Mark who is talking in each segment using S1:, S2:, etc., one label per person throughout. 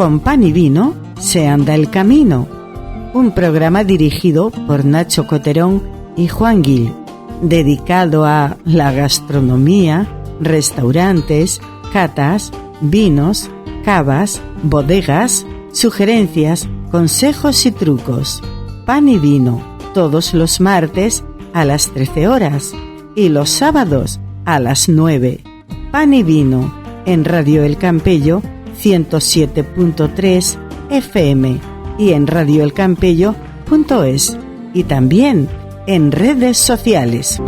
S1: Con pan y vino se anda el camino. Un programa dirigido por Nacho Coterón y Juan Gil, dedicado a la gastronomía, restaurantes, catas, vinos, cavas, bodegas, sugerencias, consejos y trucos. Pan y vino, todos los martes a las 13 horas y los sábados a las 9. Pan y vino en Radio El Campello 107.3 FM y en radioelcampello.es y también en redes sociales.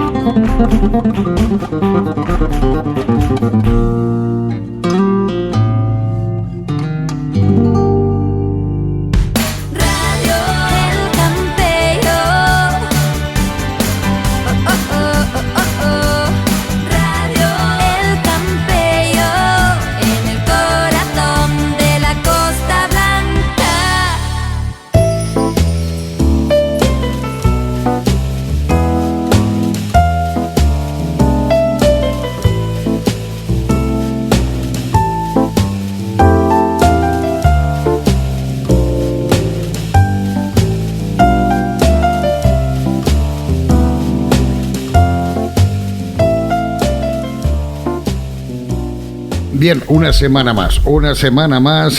S2: Bien, una semana más,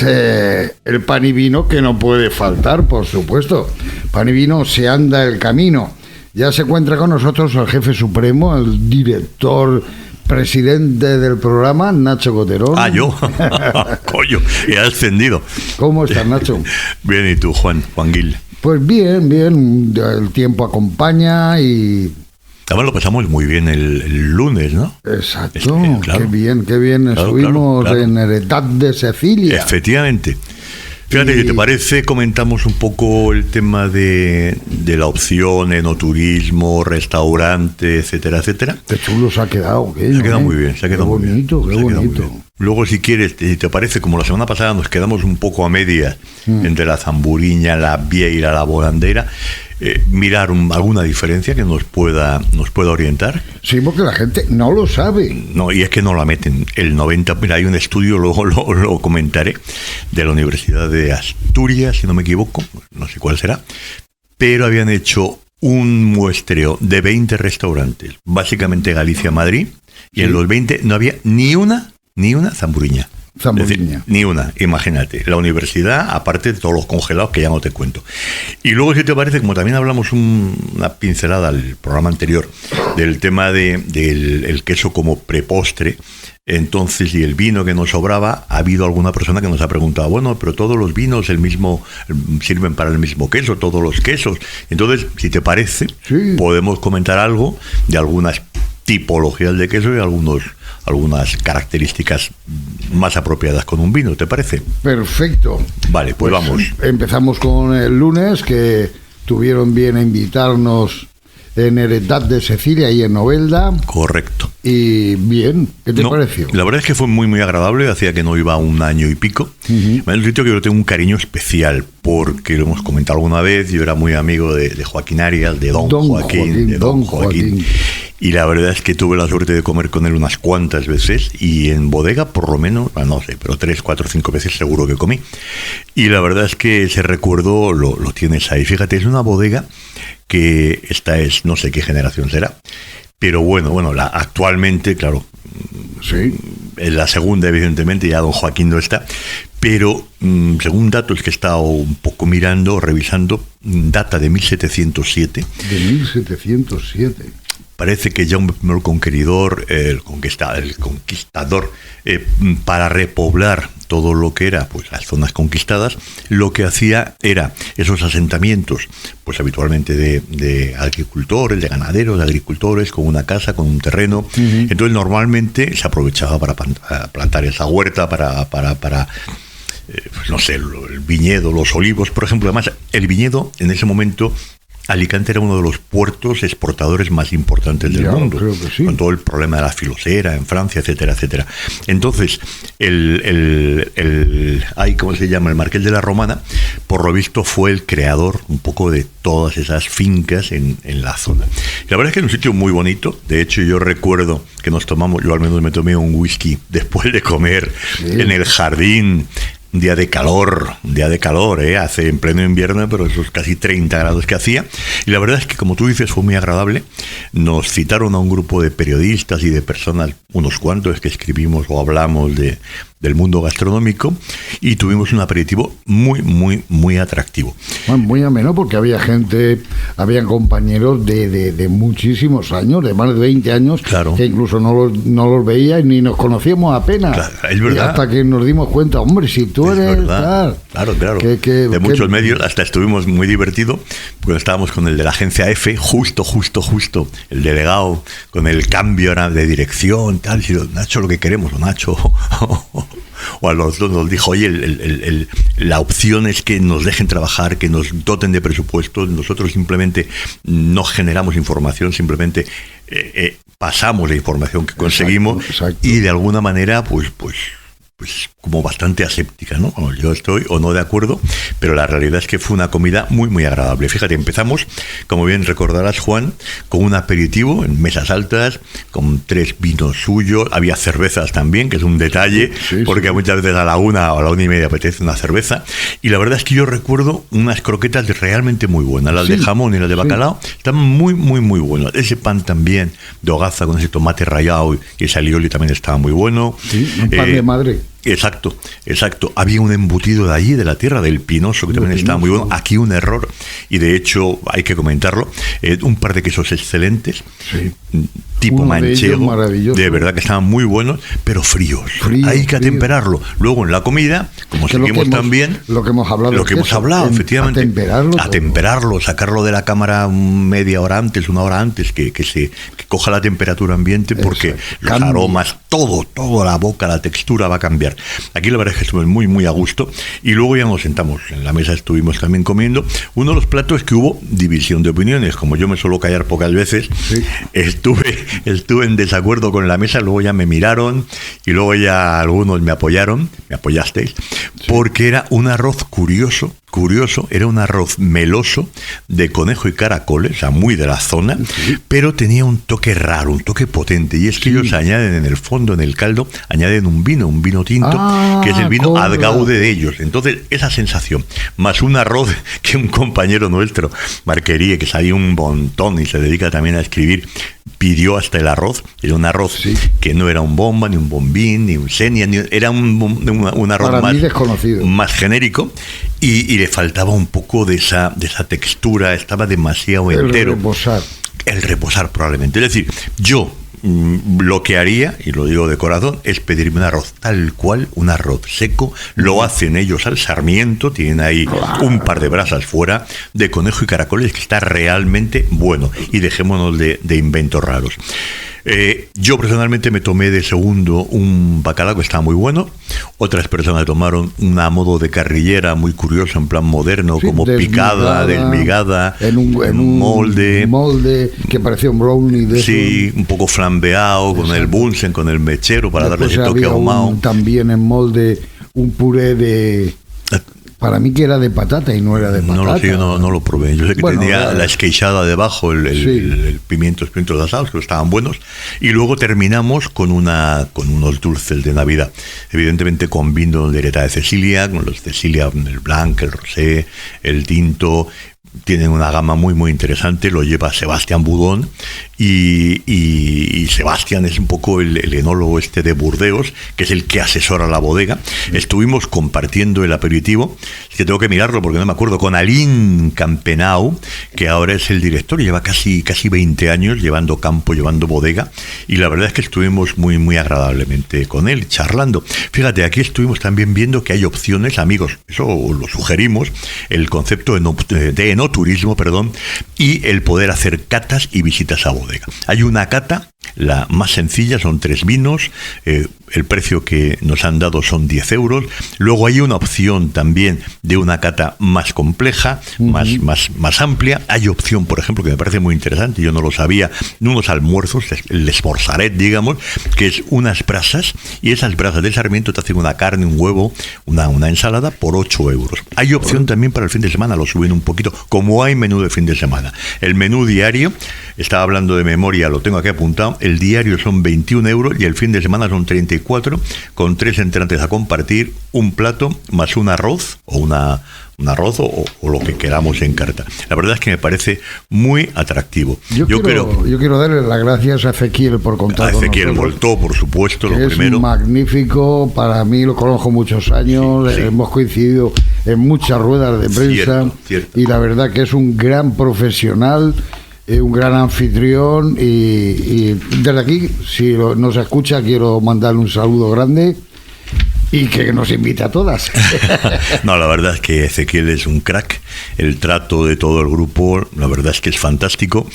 S2: el pan y vino que no puede faltar, por supuesto. Pan y vino se anda el camino. Ya se encuentra con nosotros el jefe supremo, el director, presidente del programa, Nacho Coterón.
S3: Ah, yo. Coño, he ascendido.
S2: ¿Cómo estás, Nacho?
S3: Bien, ¿y tú, Juan Gil?
S2: Pues bien, el tiempo acompaña y...
S3: Además lo pasamos muy bien el lunes, ¿no?
S2: Exacto, claro. Qué bien. Claro, estuvimos en Heredad de Cecilia.
S3: Efectivamente. Fíjate, si te parece, comentamos un poco el tema de la opción enoturismo, restaurante, etcétera, etcétera.
S2: Qué chulo se ha quedado.
S3: Se ha quedado muy bien, se ha quedado muy bien.
S2: Qué bonito.
S3: Luego, si quieres, si te parece, como la semana pasada nos quedamos un poco a medias entre la Zamburiña, la Vieira, la Volandera, mirar alguna diferencia que nos pueda orientar.
S2: Sí, porque la gente no lo sabe.
S3: No, y es que no la meten. El 90%, mira, hay un estudio, luego lo comentaré, de la Universidad de Asturias, si no me equivoco, no sé cuál será, pero habían hecho un muestreo de 20 restaurantes, básicamente Galicia-Madrid, y en los 20 no había ni una zamburiña. Es decir, ni una, imagínate. La universidad, aparte de todos los congelados que ya no te cuento. Y luego, si te parece, como también hablamos una pincelada al programa anterior del tema del queso como prepostre, entonces, y el vino que nos sobraba, ha habido alguna persona que nos ha preguntado, bueno, pero todos los vinos sirven para el mismo queso, todos los quesos. Entonces, si te parece, sí, podemos comentar algo de algunas tipologías de queso y algunas características más apropiadas con un vino, ¿te parece?
S2: Perfecto.
S3: Vale, pues vamos.
S2: Empezamos con el lunes, que tuvieron bien a invitarnos en Heredad de Cecilia y en Novelda.
S3: Correcto.
S2: Y bien, ¿qué te pareció?
S3: La verdad es que fue muy, muy agradable, hacía que no iba un año y pico. Es un sitio que yo tengo un cariño especial, porque lo hemos comentado alguna vez, yo era muy amigo de Joaquín Arias, de Don Joaquín. Y la verdad es que tuve la suerte de comer con él unas cuantas veces, y en bodega por lo menos, no sé, pero 3, 4, 5 veces seguro que comí. Y la verdad es que ese recuerdo lo tienes ahí. Fíjate, es una bodega que esta es, no sé qué generación será, pero bueno, actualmente, claro,
S2: sí,
S3: en la segunda, evidentemente, ya don Joaquín no está, pero según datos que he estado un poco mirando, revisando, data de 1707.
S2: De 1707.
S3: Parece que Jaume I el Conqueridor, el conquistador, para repoblar todo lo que era pues las zonas conquistadas, lo que hacía era esos asentamientos, pues habitualmente de agricultores, de ganaderos, de agricultores, con una casa, con un terreno. Entonces normalmente se aprovechaba para plantar esa huerta, para pues no sé, el viñedo, los olivos, por ejemplo. Además, el viñedo en ese momento, Alicante era uno de los puertos exportadores más importantes del mundo,
S2: creo que sí,
S3: con todo el problema de la filosera en Francia, etcétera, etcétera. Entonces, ¿cómo se llama? El Marqués de la Romana, por lo visto, fue el creador un poco de todas esas fincas en la zona. La verdad es que es un sitio muy bonito. De hecho, yo recuerdo que yo al menos me tomé un whisky después de comer en el jardín un día de calor, hace en pleno invierno, pero esos casi 30 grados que hacía. Y la verdad es que, como tú dices, fue muy agradable. Nos citaron a un grupo de periodistas y de personas, unos cuantos que escribimos o hablamos del mundo gastronómico, y tuvimos un aperitivo muy atractivo.
S2: Bueno, muy ameno, porque habían compañeros de muchísimos años, de más de 20 años,
S3: claro,
S2: que incluso no los veía y ni nos conocíamos apenas.
S3: Claro, es verdad.
S2: Y hasta que nos dimos cuenta, hombre, si tú eres tal.
S3: Claro. De muchos medios, hasta estuvimos muy divertidos, porque estábamos con el de la agencia F, justo, el delegado, con el cambio ahora de dirección, tal, y Nacho, lo que queremos, o Nacho, o a los dos nos dijo, oye, la opción es que nos dejen trabajar, que nos doten de presupuestos, nosotros simplemente no generamos información, simplemente pasamos la información que conseguimos. Exacto. Y de alguna manera, pues como bastante aséptica, ¿no? Yo estoy o no de acuerdo, pero la realidad es que fue una comida muy agradable. Fíjate, empezamos, como bien recordarás, Juan, con un aperitivo en mesas altas, con 3 vinos suyos, había cervezas también, que es un detalle, porque muchas veces a la 1 o a la 1:30 apetece una cerveza, y la verdad es que yo recuerdo unas croquetas realmente muy buenas, las de jamón y las de bacalao, están muy buenas. Ese pan también de hogaza con ese tomate rallado y ese alioli también estaba muy bueno.
S2: Sí, un pan de madre.
S3: Exacto. Había un embutido de allí, de la tierra, del Pinoso, que también estaba muy bueno. Aquí un error, y de hecho hay que comentarlo, un par de quesos excelentes, tipo manchego, de verdad que estaban muy buenos, pero fríos. Hay que atemperarlo. Luego en la comida, como seguimos también,
S2: lo que hemos hablado,
S3: efectivamente, atemperarlo, sacarlo de la cámara media hora antes, 1 hora antes, que coja la temperatura ambiente, porque los aromas, todo, la boca, la textura va a cambiar. Aquí la verdad es que estuve muy a gusto, y luego ya nos sentamos en la mesa, estuvimos también comiendo. Uno de los platos que hubo división de opiniones, como yo me suelo callar pocas veces, estuve en desacuerdo con la mesa, luego ya me miraron y luego ya algunos me apoyasteis, porque era un arroz curioso, era un arroz meloso de conejo y caracoles, o sea, muy de la zona, pero tenía un toque raro, un toque potente, y es que ellos añaden en el fondo, en el caldo, añaden un vino tinto, que es el vino ad gaude de ellos. Entonces, esa sensación, más un arroz que un compañero nuestro, Marquería, que sabía un montón y se dedica también a escribir, pidió hasta el arroz. Era un arroz que no era un bomba, ni un bombín, ni un senia, era un arroz más genérico, y le faltaba un poco de esa textura, estaba demasiado entero. El reposar probablemente. Es decir, yo lo que haría, y lo digo de corazón, es pedirme un arroz tal cual, un arroz seco. Lo hacen ellos al sarmiento, tienen ahí un par de brasas fuera de conejo y caracoles, que está realmente bueno, y dejémonos de inventos raros. Yo personalmente me tomé de segundo un bacalao que estaba muy bueno. Otras personas tomaron una modo de carrillera muy curiosa, en plan moderno, como picada, desmigada, en un molde
S2: que parecía un brownie de eso.
S3: Un poco flambeado, con el bunsen, con el mechero, para darle ese toque ahumado.
S2: También en molde un puré de... Para mí que era de patata y no era de patata.
S3: No lo sé, yo no lo probé. Yo sé que tenía la esqueixada debajo, el pimientos asados, que estaban buenos. Y luego terminamos con unos dulces de Navidad. Evidentemente con vino de Hereta de Cecilia, con los Cecilia, el blanc, el rosé, el tinto. Tienen una gama muy interesante, lo lleva Sebastián Budón, y Sebastián es un poco el enólogo de Burdeos, que es el que asesora la bodega. Estuvimos compartiendo el aperitivo, es que tengo que mirarlo porque no me acuerdo, con Aline Campenau, que ahora es el director, lleva casi 20 años llevando campo, llevando bodega, y la verdad es que estuvimos muy agradablemente con él, charlando. Fíjate, aquí estuvimos también viendo que hay opciones, amigos, eso lo sugerimos, el concepto de enoturismo, y el poder hacer catas y visitas a bodega. Hay una cata, la más sencilla, son 3 vinos, el precio que nos han dado son 10 euros. Luego hay una opción también de una cata más compleja, más amplia. Hay opción, por ejemplo, que me parece muy interesante, yo no lo sabía, de unos almuerzos, el esforzaret, digamos, que es unas brasas, y esas brasas de sarmiento te hacen una carne, un huevo, una ensalada por 8 euros. Hay opción también para el fin de semana, lo suben un poquito, como hay menú de fin de semana. El menú diario, estaba hablando de memoria, lo tengo aquí apuntado, el diario son 21 euros y el fin de semana son 34, con 3 entrantes a compartir, un plato más un arroz o un arroz o lo que queramos en carta. La verdad es que me parece muy atractivo.
S2: Yo quiero darle las gracias a Ezequiel por contar con nosotros.
S3: A Ezequiel Moltó, por supuesto, lo primero.
S2: Es magnífico, para mí lo conozco muchos años,
S3: sí.
S2: Hemos coincidido en muchas ruedas de prensa, cierto. Y la verdad que es un gran profesional, un gran anfitrión y desde aquí, si nos escucha, quiero mandarle un saludo grande. Y que nos invita a todas.
S3: No, la verdad es que Ezequiel es un crack. El trato de todo el grupo, la verdad es que es fantástico.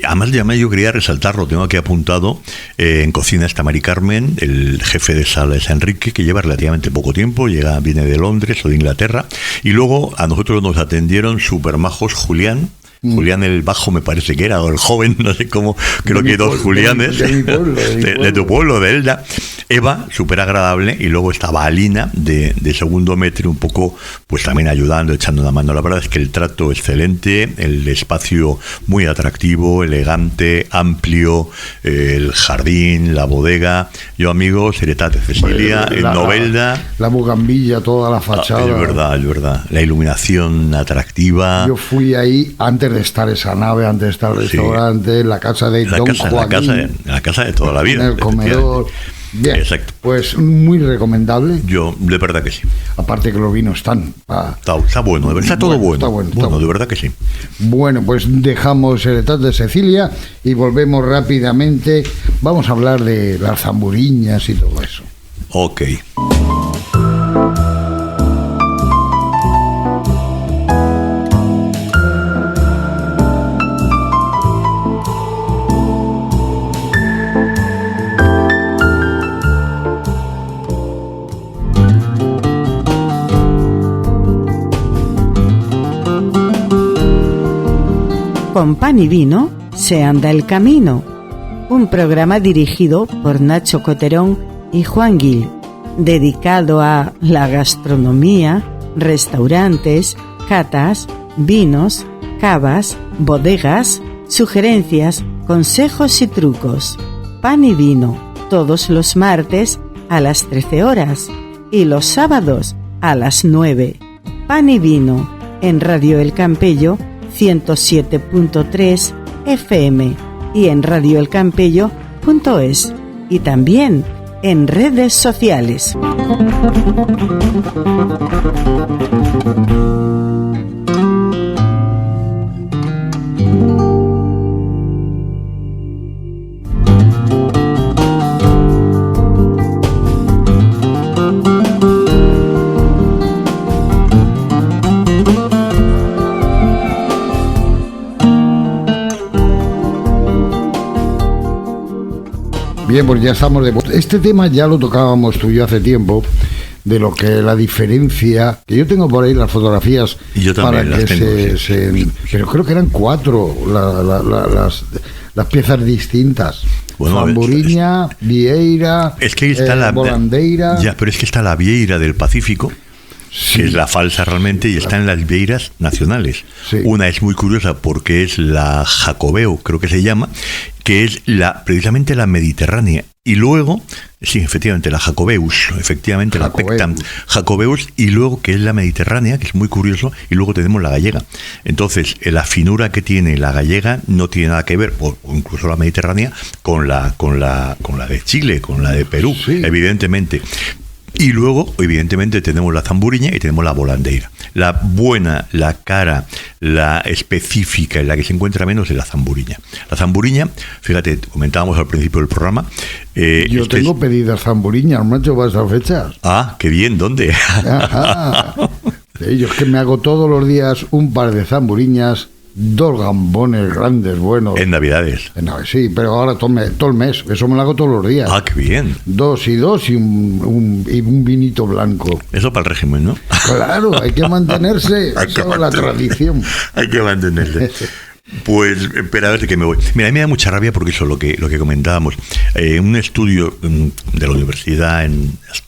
S3: Además, yo quería resaltarlo, tengo aquí apuntado. En cocina está Mari Carmen, el jefe de sala es Enrique, que lleva relativamente poco tiempo, viene de Londres o de Inglaterra. Y luego a nosotros nos atendieron súper majos Julián. Julián el bajo me parece que era, o el joven, no sé cómo, creo que hay dos Julianes de tu pueblo, de Elda. Eva, súper agradable, y luego estaba Alina de segundo metro, un poco pues también ayudando, echando una mano. La verdad es que el trato excelente, el espacio muy atractivo, elegante, amplio, el jardín, la bodega. Yo, amigo, Heretat de Cecilia, en Novelda.
S2: La bugambilla, toda la fachada.
S3: Es verdad. La iluminación atractiva.
S2: Yo fui ahí antes de estar esa nave, antes de estar el restaurante, en la casa de Don Joaquín.
S3: La casa de toda la vida.
S2: En el comedor. Bien,
S3: exacto.
S2: Pues muy recomendable.
S3: Yo, de verdad que sí.
S2: Aparte que los vinos están...
S3: Está bueno, está todo bueno.
S2: Está bueno,
S3: de verdad que sí.
S2: Bueno, pues dejamos el Heretat de Cecilia y volvemos rápidamente. Vamos a hablar de las zamburiñas y todo eso.
S3: Ok.
S1: Con pan y vino se anda el camino. Un programa dirigido por Nacho Coterón y Juan Gil, dedicado a la gastronomía, restaurantes, catas, vinos, cavas, bodegas, sugerencias, consejos y trucos. Pan y vino, todos los martes a las 13 horas y los sábados a las 9. Pan y vino en Radio El Campello 107.3 FM y en radioelcampello.es y también en redes sociales.
S2: Bien, pues ya estamos de vuelta. Este tema ya lo tocábamos tú y yo hace tiempo, de lo que la diferencia, que yo tengo por ahí las fotografías
S3: y yo también
S2: para que
S3: tengo,
S2: pero creo que eran 4 las piezas distintas.
S3: Bueno,
S2: Zamburiña, Vieira,
S3: es que está la
S2: Volandeira.
S3: Ya, pero es que está la Vieira del Pacífico, sí, que es la falsa realmente, y están las vieiras nacionales. Sí. Una es muy curiosa porque es la Jacobeu, creo que se llama, que es precisamente la mediterránea. Y luego, sí, efectivamente, la Jacobeus, efectivamente, la Pectam Jacobeus, y luego que es la mediterránea, que es muy curioso, y luego tenemos la gallega. Entonces, la finura que tiene la gallega no tiene nada que ver, o incluso la mediterránea, con la de Chile, con la de Perú, sí, evidentemente. Y luego, evidentemente, tenemos la zamburiña y tenemos la volandeira. La buena, la cara, la específica, en la que se encuentra menos, es la zamburiña. La zamburiña, fíjate, comentábamos al principio del programa.
S2: Yo tengo pedidas zamburiñas, macho, para esas fechas.
S3: Ah, qué bien, ¿dónde?
S2: Ajá. Yo es que me hago todos los días un par de zamburiñas, 2 gambones grandes, buenos.
S3: En Navidades.
S2: No, sí, pero ahora todo el mes. Eso me lo hago todos los días.
S3: Ah, qué bien.
S2: 2 y un vinito blanco.
S3: Eso para el régimen, ¿no?
S2: Claro, hay que mantenerse. Esa es la tradición.
S3: Hay que mantenerse. Pues, espera, a ver de qué me voy. Mira, a mí me da mucha rabia porque eso es lo que comentábamos. Un estudio de la Universidad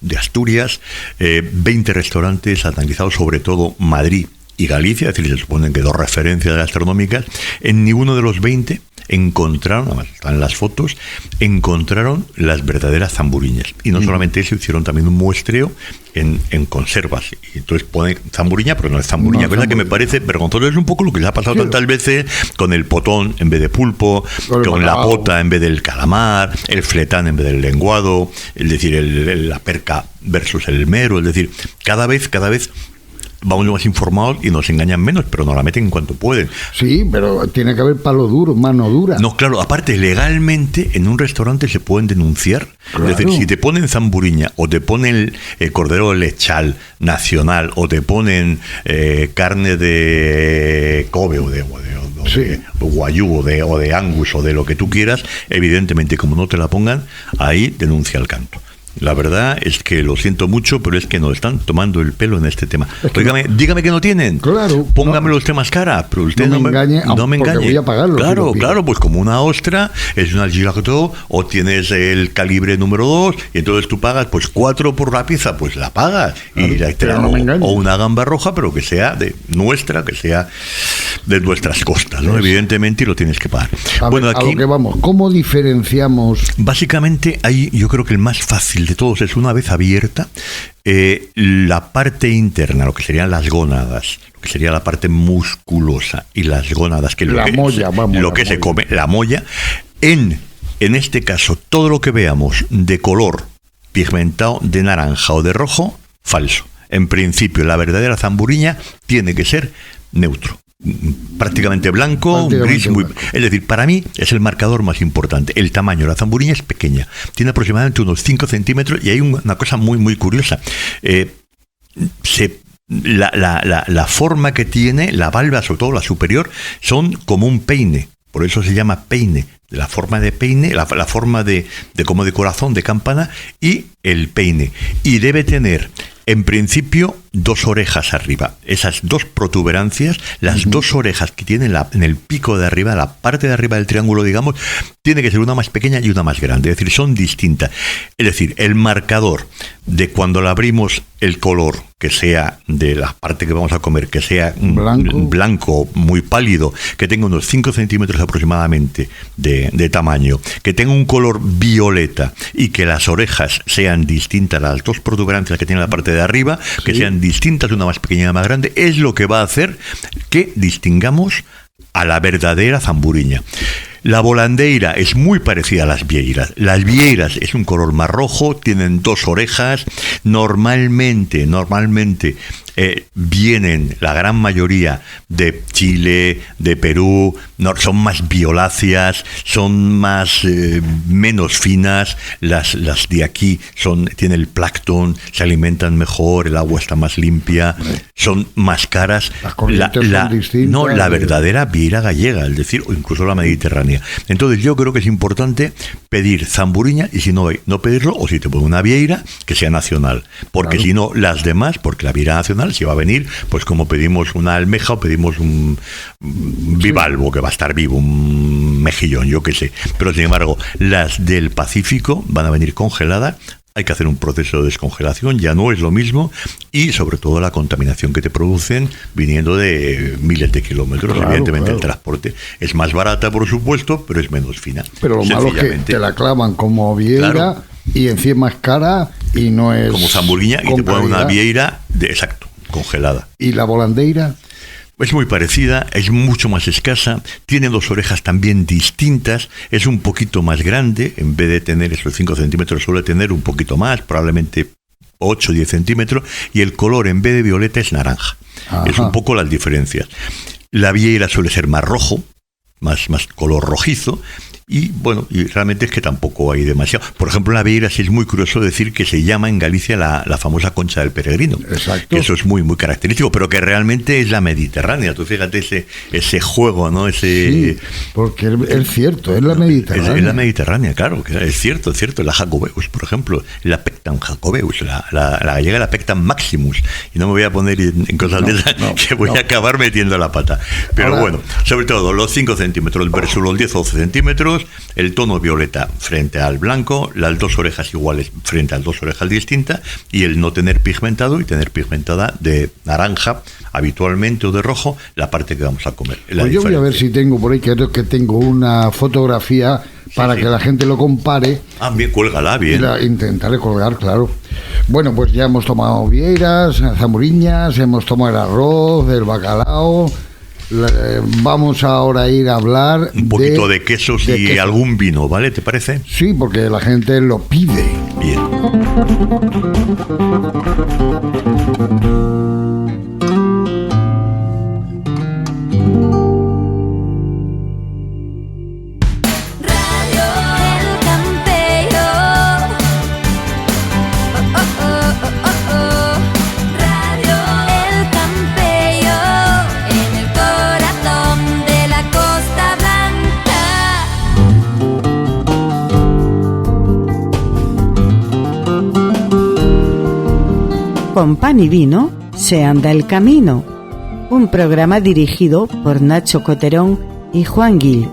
S3: de Asturias, 20 restaurantes analizados, sobre todo Madrid y Galicia, es decir, se suponen que 2 referencias gastronómicas. En ninguno de los 20 encontraron, además están las fotos, encontraron las verdaderas zamburiñas. Y no solamente eso, hicieron también un muestreo en conservas. Y entonces ponen zamburiña, pero no es zamburiña, cosa que me parece vergonzoso. Es un poco lo que les ha pasado tantas veces con el potón en vez de pulpo, con la pota en vez del calamar, el fletán en vez del lenguado, es decir, la perca versus el mero, es decir, cada vez vamos más informados y nos engañan menos, pero nos la meten en cuanto pueden.
S2: Sí, pero tiene que haber palo duro, mano dura.
S3: No, claro, aparte, legalmente en un restaurante se pueden denunciar. Claro. Es decir, si te ponen zamburiña o te ponen cordero lechal nacional o te ponen carne de Kobe o de guayú o de angus o de lo que tú quieras, evidentemente, como no te la pongan, ahí denuncia al canto. La verdad es que lo siento mucho, pero es que nos están tomando el pelo en este tema. Es que dígame que no tienen.
S2: Claro.
S3: Póngamelo usted más cara, pero usted
S2: no me engañe. Voy a pagarlo.
S3: Claro, pues como una ostra, es una Girardot, o tienes el calibre número 2, y entonces tú pagas pues 4 por la pieza, pues la pagas.
S2: Claro,
S3: o una gamba roja, pero que sea de nuestra, que sea de nuestras costas, ¿no? Evidentemente, y lo tienes que pagar.
S2: Bueno, aquí, a lo que vamos, ¿cómo diferenciamos?
S3: Básicamente, ahí yo creo que el más fácil de todos es, una vez abierta, la parte interna, lo que serían las gónadas, lo que sería la parte musculosa y las gónadas, que se come, la molla, en este caso, todo lo que veamos de color pigmentado de naranja o de rojo, falso. En principio, la verdadera zamburiña tiene que ser neutro. Prácticamente blanco, gris, es decir, para mí es el marcador más importante. El tamaño, la zamburiña es pequeña, tiene aproximadamente unos 5 centímetros, y hay una cosa muy curiosa. La forma que tiene, la valva, sobre todo la superior, son como un peine, por eso se llama peine. La forma de peine, la forma de como de corazón, de campana, y el peine. Y debe tener, en principio, 2 orejas arriba. Esas 2 protuberancias, las 2 orejas que tiene en el pico de arriba, la parte de arriba del triángulo, digamos, tiene que ser una más pequeña y una más grande. Es decir, son distintas. Es decir, el marcador de cuando la abrimos, el color que sea de la parte que vamos a comer, que sea blanco, muy pálido, que tenga unos 5 centímetros aproximadamente de tamaño, que tenga un color violeta y que las orejas sean distintas, las 2 protuberancias que tiene la parte de arriba, que sean distintas, una más pequeña y una más grande, es lo que va a hacer que distingamos a la verdadera zamburiña. La volandeira es muy parecida a las vieiras. Las vieiras es un color más rojo, tienen 2 orejas. Normalmente vienen la gran mayoría de Chile, de Perú, son más violáceas, son menos finas. Las de aquí tienen el plancton, se alimentan mejor, el agua está más limpia, son más caras.
S2: Las corrientes son distintas.
S3: No, la verdadera vieira gallega, es decir, o incluso la mediterránea. Entonces yo creo que es importante pedir zamburiña, y si no hay, no pedirlo, o si te ponen una vieira, que sea nacional, porque si no, las demás, porque la vieira nacional, si va a venir, pues como pedimos una almeja o pedimos un bivalvo, que va a estar vivo, un mejillón, yo qué sé, pero sin embargo, las del Pacífico van a venir congeladas. Hay que hacer un proceso de descongelación, ya no es lo mismo, y sobre todo la contaminación que te producen viniendo de miles de kilómetros. Evidentemente el transporte es más barata, por supuesto, pero es menos fina.
S2: Pero lo malo es que te la clavan como vieira, y encima es cara y no es
S3: como zamburiña, y te ponen una vieira congelada.
S2: ¿Y la volandeira?
S3: Es muy parecida, es mucho más escasa, tiene 2 orejas también distintas, es un poquito más grande, en vez de tener esos 5 centímetros suele tener un poquito más, probablemente 8 o 10 centímetros, y el color en vez de violeta es naranja. Ajá. Es un poco las diferencias. La vieira suele ser más rojo, más color rojizo, y bueno, y realmente es que tampoco hay demasiado. Por ejemplo, en la vieira sí es muy curioso decir que se llama en Galicia la famosa concha del peregrino.
S2: Exacto.
S3: Eso es muy característico, pero que realmente es la mediterránea. Tú fíjate ese juego, ¿no?
S2: Sí, porque es cierto, es la mediterránea.
S3: Es la mediterránea, claro, que es cierto. La Jacobeus, por ejemplo, la Pectam Jacobeus, la gallega, la Pectam Maximus. Y no me voy a poner en cosas de esas que voy a acabar metiendo la pata. Pero ahora, bueno, sobre todo los 5 centímetros versus los 10 o 12 centímetros, vinos, el tono violeta frente al blanco, las dos orejas iguales frente a las dos orejas distintas, y el no tener pigmentado y tener pigmentada de naranja habitualmente o de rojo la parte que vamos a comer.
S2: Pues yo voy a ver si tengo por ahí, creo que tengo una fotografía para que la gente lo compare.
S3: Ah, bien, cuélgala, bien.
S2: Y intentaré colgar, claro. Bueno, pues ya hemos tomado vieiras, zamuriñas, hemos tomado el arroz, el bacalao. Vamos ahora a ir a hablar
S3: un poquito de quesos y queso. Algún vino, ¿vale? ¿Te parece?
S2: Sí, porque la gente lo pide.
S3: Bien.
S1: Con pan y vino se anda el camino. Un programa dirigido por Nacho Coterón y Juan Gil,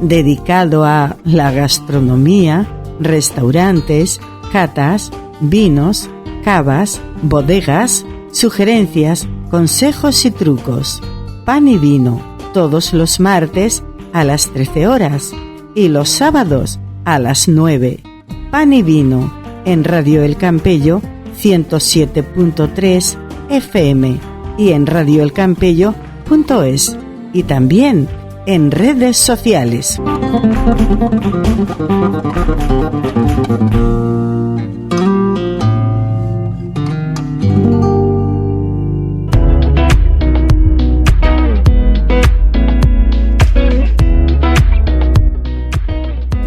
S1: dedicado a la gastronomía, restaurantes, catas, vinos, cavas, bodegas, sugerencias, consejos y trucos. Pan y vino, todos los martes a las 13 horas y los sábados a las 9. Pan y vino en Radio El Campello 107.3 FM y en radioelcampello.es y también en redes sociales.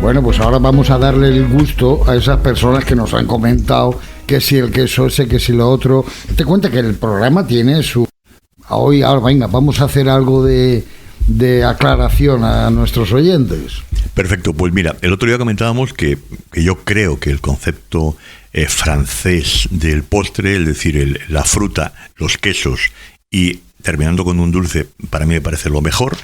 S2: Bueno, pues ahora vamos a darle el gusto a esas personas que nos han comentado que si el queso ese, que si lo otro. Te cuenta que el programa tiene su... Hoy, ahora venga, vamos a hacer algo de aclaración a nuestros oyentes.
S3: Perfecto, pues mira, el otro día comentábamos que yo creo que el concepto francés del postre, es decir, la fruta, los quesos y terminando con un dulce, para mí me parece lo mejor,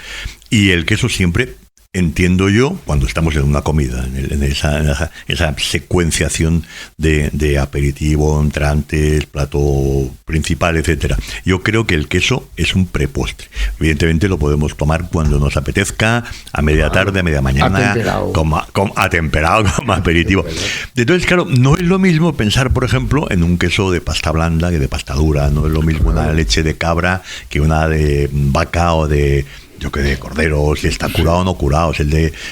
S3: y el queso siempre... Entiendo yo, cuando estamos en una comida, en esa secuenciación de aperitivo, entrantes, plato principal, etcétera. Yo creo que el queso es un prepostre. Evidentemente lo podemos tomar cuando nos apetezca, a media tarde, a media mañana, atemperado como aperitivo. Entonces, claro, no es lo mismo pensar, por ejemplo, en un queso de pasta blanda que de pasta dura. No es lo mismo una leche de cabra que una de vaca o de cordero, si está curado o no curado, si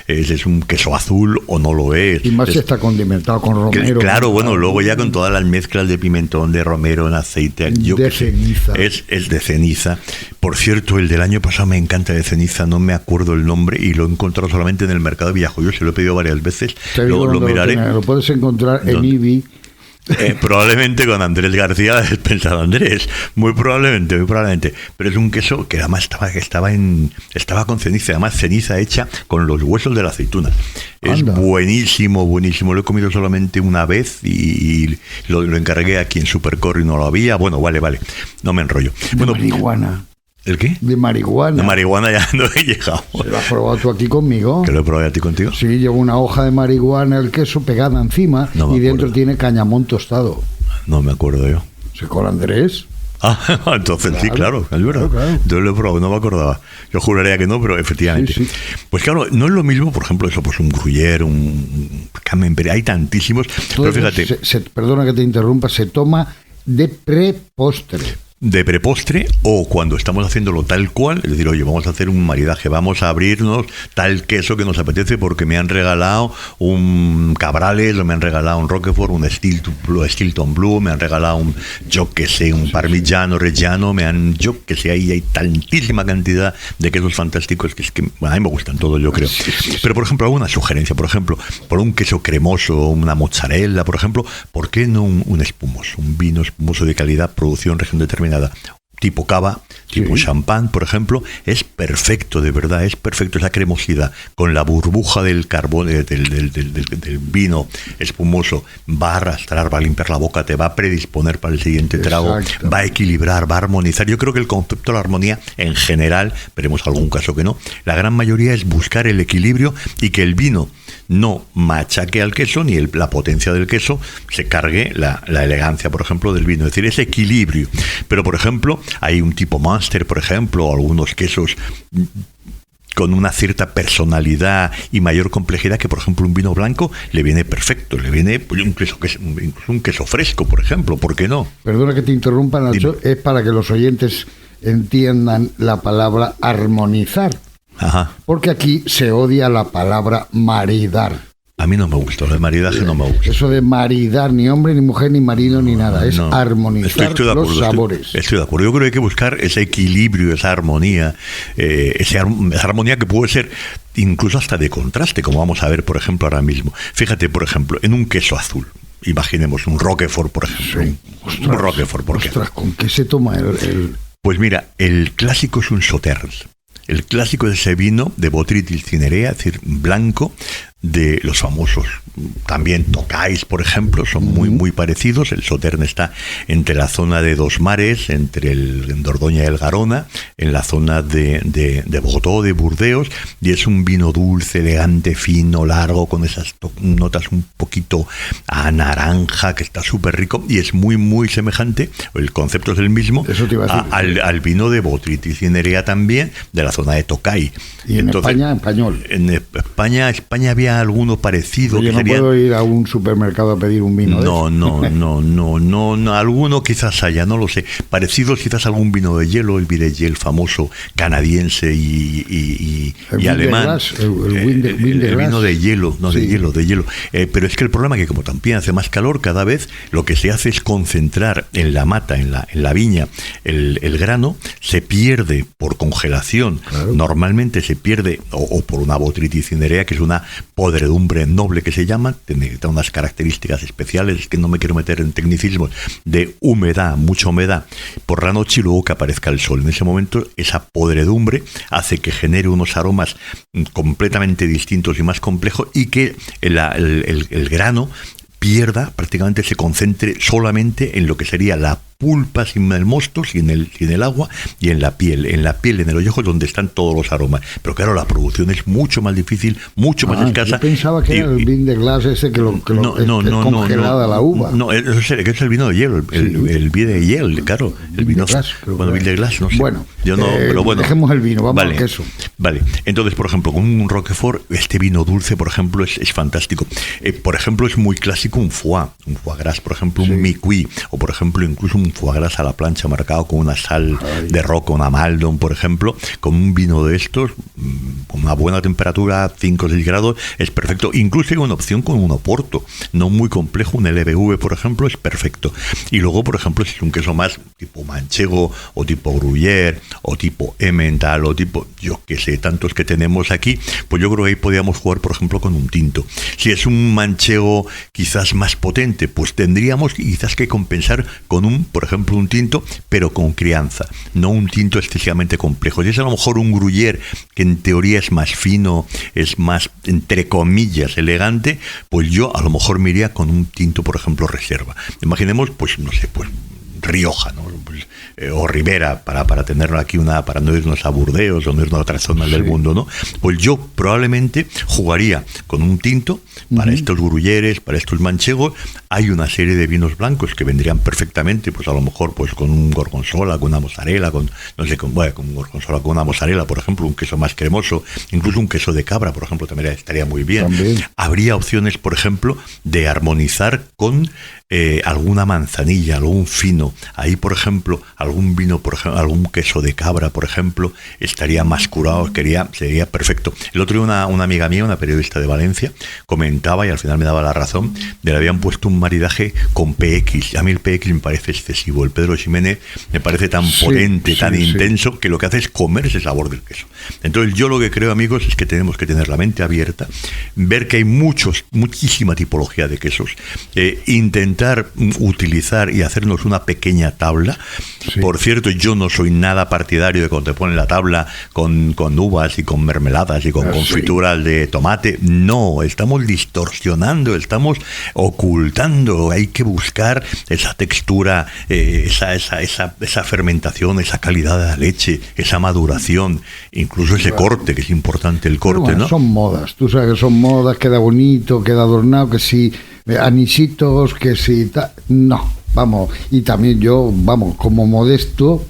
S3: es un queso azul o no lo es.
S2: Y más si está condimentado con romero.
S3: Claro, bueno, luego ya con todas las mezclas de pimentón, de romero en aceite.
S2: De ceniza.
S3: Es de ceniza. Por cierto, el del año pasado me encanta de ceniza, no me acuerdo el nombre y lo he encontrado solamente en el mercado de Villajoyo, se lo he pedido varias veces. Lo miraré.
S2: Lo puedes encontrar en IBI.
S3: Probablemente con Andrés García, el pensador Andrés, muy probablemente, pero es un queso que además estaba con ceniza, además ceniza hecha con los huesos de la aceituna. Es buenísimo, lo he comido solamente una vez y lo encargué aquí en Supercorro y no lo había. Bueno, vale, no me enrollo. Bueno,
S2: marihuana.
S3: ¿El qué?
S2: De marihuana.
S3: De marihuana ya no he llegado.
S2: ¿Lo has probado tú aquí conmigo?
S3: ¿Que lo he probado a ti contigo?
S2: Sí, llevo una hoja de marihuana, el queso pegada encima y dentro tiene cañamón tostado.
S3: No me acuerdo yo.
S2: ¿Se con Andrés?
S3: Ah, entonces claro, sí, claro, es verdad. Claro. Yo lo he probado, no me acordaba. Yo juraría que no, pero efectivamente. Sí. Pues claro, no es lo mismo, por ejemplo, eso, pues un gruyère, un camembert, hay tantísimos. Pero fíjate.
S2: Perdona que te interrumpa, se toma de prepostre.
S3: De prepostre o cuando estamos haciéndolo tal cual, es decir, oye, vamos a hacer un maridaje, vamos a abrirnos tal queso que nos apetece porque me han regalado un Cabrales o me han regalado un Roquefort, un Stilton Blue, me han regalado un Parmigiano Reggiano, ahí hay tantísima cantidad de quesos fantásticos que es que bueno, a mí me gustan todos, yo creo. Pero por ejemplo, hago una sugerencia, por ejemplo, por un queso cremoso, una mozzarella, por ejemplo, ¿por qué no un espumoso, un vino espumoso de calidad, producción, región determinada? tipo cava, tipo champán, por ejemplo, es perfecto, de verdad, es perfecto esa cremosidad, con la burbuja del carbón, del vino espumoso, va a arrastrar, va a limpiar la boca, te va a predisponer para el siguiente trago, va a equilibrar, va a armonizar. Yo creo que el concepto de la armonía, en general, veremos algún caso que no, la gran mayoría es buscar el equilibrio y que el vino no machaque al queso, ni la potencia del queso se cargue la elegancia, por ejemplo, del vino. Es decir, ese equilibrio. Pero, por ejemplo, hay un tipo Munster, por ejemplo, o algunos quesos con una cierta personalidad y mayor complejidad que, por ejemplo, un vino blanco le viene perfecto, le viene pues, incluso un queso fresco, por ejemplo, ¿por qué no?
S2: Perdona que te interrumpa, Nacho, es para que los oyentes entiendan la palabra armonizar.
S3: Ajá.
S2: Porque aquí se odia la palabra maridar.
S3: A mí no me gusta, lo de maridaje no me gusta.
S2: Eso de maridar, ni hombre, ni mujer, ni marido, ni nada. Es armonizar los sabores.
S3: Estoy de acuerdo. Yo creo que hay que buscar ese equilibrio, esa armonía, esa armonía que puede ser incluso hasta de contraste, como vamos a ver, por ejemplo, ahora mismo. Fíjate, por ejemplo, en un queso azul. Imaginemos un Roquefort, por ejemplo.
S2: Sí.
S3: Un Roquefort, ¿por qué?
S2: Ostras, ¿con qué se toma el...?
S3: Pues mira, el clásico es un Sauternes. El clásico es ese vino de Botrytis cinerea, es decir, blanco, de los famosos también Tocais, por ejemplo, son muy parecidos. El Sauternes está entre la zona de Dos Mares, entre el Dordoña y el Garona, en la zona de Bordeaux, de Burdeos, y es un vino dulce, elegante, fino, largo, con esas notas un poquito a naranja, que está súper rico, y es muy semejante, el concepto es el mismo, al vino de Botrytis cinerea también, de la zona de Tocay.
S2: Y entonces, España, español.
S3: En España había alguno parecido.
S2: Pero yo no puedo ir a un supermercado a pedir un vino.
S3: No, alguno quizás haya, no lo sé. Parecidos quizás algún vino de hielo, el Videyel famoso canadiense y alemán. El vino de hielo, de hielo. Pero es que el problema es que como también hace más calor, cada vez lo que se hace es concentrar en la mata, en la viña, el grano, se pierde por congelación. Claro. Normalmente se pierde o por una Botrytis cinerea, que es una podredumbre noble que se llama, necesita unas características especiales, que no me quiero meter en tecnicismos, de humedad, mucha humedad, por la noche y luego que aparezca el sol. En ese momento esa podredumbre hace que genere unos aromas completamente distintos y más complejos, y que el grano pierda, prácticamente se concentre solamente en lo que sería la pulpa sin el mosto, sin el agua, y en la piel, en el ojo, donde están todos los aromas. Pero claro, la producción es mucho más difícil, mucho más escasa.
S2: Yo pensaba que era el vin de glace ese que congelada la uva.
S3: No, eso es el vino de hielo, el vin de hielo, claro. El vino vin de glace, no sé.
S2: Bueno,
S3: yo no, pero bueno.
S2: Dejemos el vino, vamos al queso.
S3: Vale, entonces, por ejemplo, con un Roquefort, este vino dulce, por ejemplo, es fantástico. Por ejemplo, es muy clásico un foie gras, por ejemplo, un micuí, o por ejemplo, incluso un foie gras a la plancha marcado con una sal de roca, una Maldon, por ejemplo, con un vino de estos, con una buena temperatura, 5 o 6 grados, es perfecto. Incluso hay una opción con un Oporto, no muy complejo, un LBV, por ejemplo, es perfecto. Y luego, por ejemplo, si es un queso más tipo manchego, o tipo gruyère, o tipo emmental, o tipo, yo que sé, tantos que tenemos aquí, pues yo creo que ahí podríamos jugar, por ejemplo, con un tinto. Si es un manchego quizás más potente, pues tendríamos quizás que compensar con por ejemplo, un tinto, pero con crianza, no un tinto excesivamente complejo. Si es a lo mejor un gruyère, que en teoría es más fino, es más, entre comillas, elegante, pues yo a lo mejor me iría con un tinto, por ejemplo, reserva. Imaginemos, pues, no sé, pues Rioja, ¿no? Pues, o Ribera, para tenerlo aquí, para no irnos a Burdeos o no irnos a otras zonas del mundo, ¿no? Pues yo probablemente jugaría con un tinto para estos gruyères, para estos manchegos. Hay una serie de vinos blancos que vendrían perfectamente, pues a lo mejor pues con un gorgonzola, con una mozzarella, con un gorgonzola, con una mozzarella, por ejemplo, un queso más cremoso, incluso un queso de cabra, por ejemplo, también estaría muy bien. Habría opciones, por ejemplo, de armonizar con alguna manzanilla, algún fino. Ahí, por ejemplo, algún vino, por ejemplo, algún queso de cabra, por ejemplo, estaría más curado, sería perfecto. El otro día una amiga mía, una periodista de Valencia, comentaba, y al final me daba la razón, de le habían puesto un maridaje con PX. A mí el PX me parece excesivo. El Pedro Ximénez me parece tan potente, tan intenso, que lo que hace es comer ese sabor del queso. Entonces yo lo que creo, amigos, es que tenemos que tener la mente abierta, ver que hay muchísima tipología de quesos, intentar utilizar y hacernos una pequeña pequeña tabla.
S2: Sí.
S3: Por cierto, yo no soy nada partidario de cuando te ponen la tabla con uvas y con mermeladas y con confituras de tomate. No, estamos distorsionando, estamos ocultando. Hay que buscar esa textura, esa fermentación, esa calidad de la leche, esa maduración, incluso ese corte, que es importante el corte,
S2: bueno,
S3: ¿no?
S2: Son modas, tú sabes que son modas, queda bonito, queda adornado, que si anisitos, que si... No, vamos, y también yo, vamos, como modesto,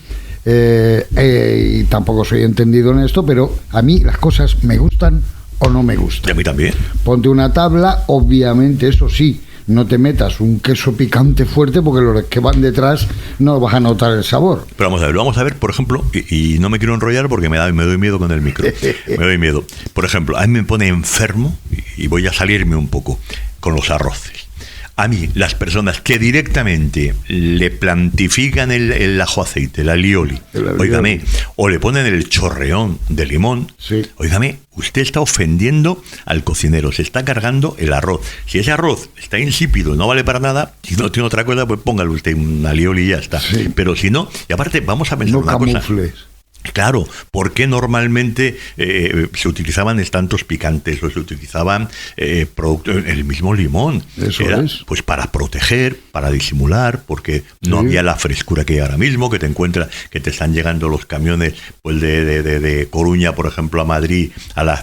S2: y tampoco soy entendido en esto, pero a mí las cosas me gustan o no me gustan.
S3: Y a mí también.
S2: Ponte una tabla, obviamente, eso sí, no te metas un queso picante fuerte porque los que van detrás no vas a notar el sabor.
S3: Pero vamos a ver, por ejemplo, y no me quiero enrollar porque me doy miedo con el micro. Me doy miedo. Por ejemplo, a mí me pone enfermo, y voy a salirme un poco, con los arroces. A mí, las personas que directamente le plantifican el ajo aceite, el alioli, óigame, o le ponen el chorreón de limón,
S2: sí.
S3: Óigame, usted está ofendiendo al cocinero, se está cargando el arroz. Si ese arroz está insípido, no vale para nada, si no tiene otra cosa, pues póngale usted un alioli y ya está. Sí. Pero si no, y aparte, vamos a pensar
S2: no
S3: una
S2: camufles.
S3: Cosa. Claro, ¿por qué normalmente se utilizaban tantos picantes o se utilizaban productos, el mismo limón?
S2: Eso
S3: era,
S2: es.
S3: Pues para proteger, para disimular, porque no había la frescura que hay ahora mismo, que te encuentras, que te están llegando los camiones pues de Coruña, por ejemplo, a Madrid,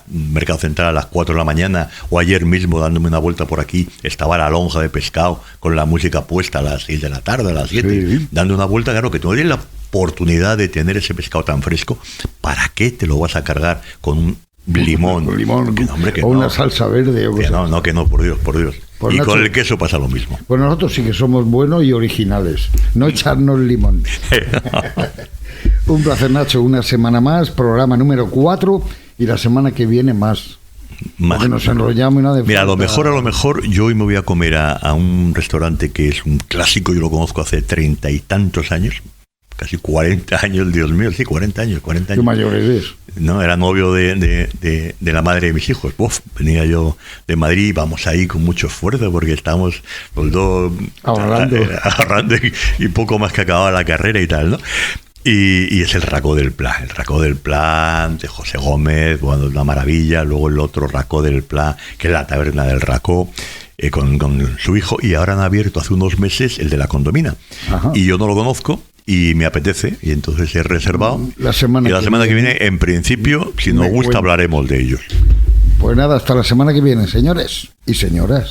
S3: Mercado Central a las 4 de la mañana, o ayer mismo dándome una vuelta por aquí, estaba la lonja de pescado con la música puesta a las 6 de la tarde, a las 7, sí. Dando una vuelta, claro, que tú no tienes la oportunidad de tener ese pescado tan fresco. ¿Para qué te lo vas a cargar con un limón?
S2: O una salsa verde o cosas.
S3: Que no, por Dios.
S2: Pues
S3: y
S2: Nacho,
S3: con el queso pasa lo mismo.
S2: Pues nosotros sí que somos buenos y originales, no echarnos limón. Un placer, Nacho, una semana más, programa número 4, y la semana que viene más. Porque nos enrollamos y nada de
S3: Mira, a lo mejor yo hoy me voy a comer a un restaurante que es un clásico, yo lo conozco hace 30 y tantos años, casi 40 años, Dios mío, sí, 40 años.
S2: ¿Qué mayor eres?
S3: No, era novio de la madre de mis hijos. Venía yo de Madrid, vamos ahí con mucho esfuerzo porque estábamos los dos ahorrando y poco más que acababa la carrera y tal, ¿no? Y es el Racó del Plan de José Gómez, bueno, una maravilla. Luego el otro Racó del Plan, que es la taberna del Racó, con su hijo, y ahora han abierto hace unos meses el de la Condomina. Ajá. Y yo no lo conozco y me apetece, y entonces he reservado. La semana que viene, en principio, si nos gusta, hablaremos de ellos.
S2: Pues nada, hasta la semana que viene, señores y señoras.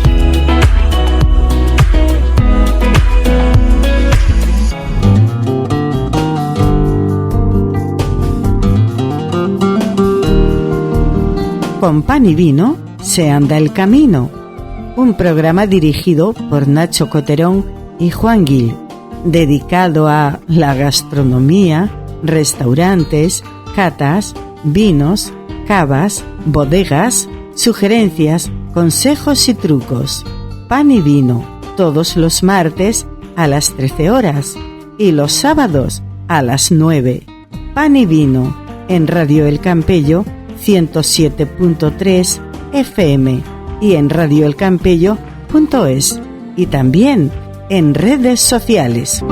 S1: Con pan y vino se anda el camino. Un programa dirigido por Nacho Coterón y Juan Gil, dedicado a la gastronomía, restaurantes, catas, vinos, cavas, bodegas, sugerencias, consejos y trucos. Pan y vino, todos los martes a las 13 horas y los sábados a las 9. Pan y vino en Radio El Campello 107.3 FM y en radioelcampello.es, y también en redes sociales.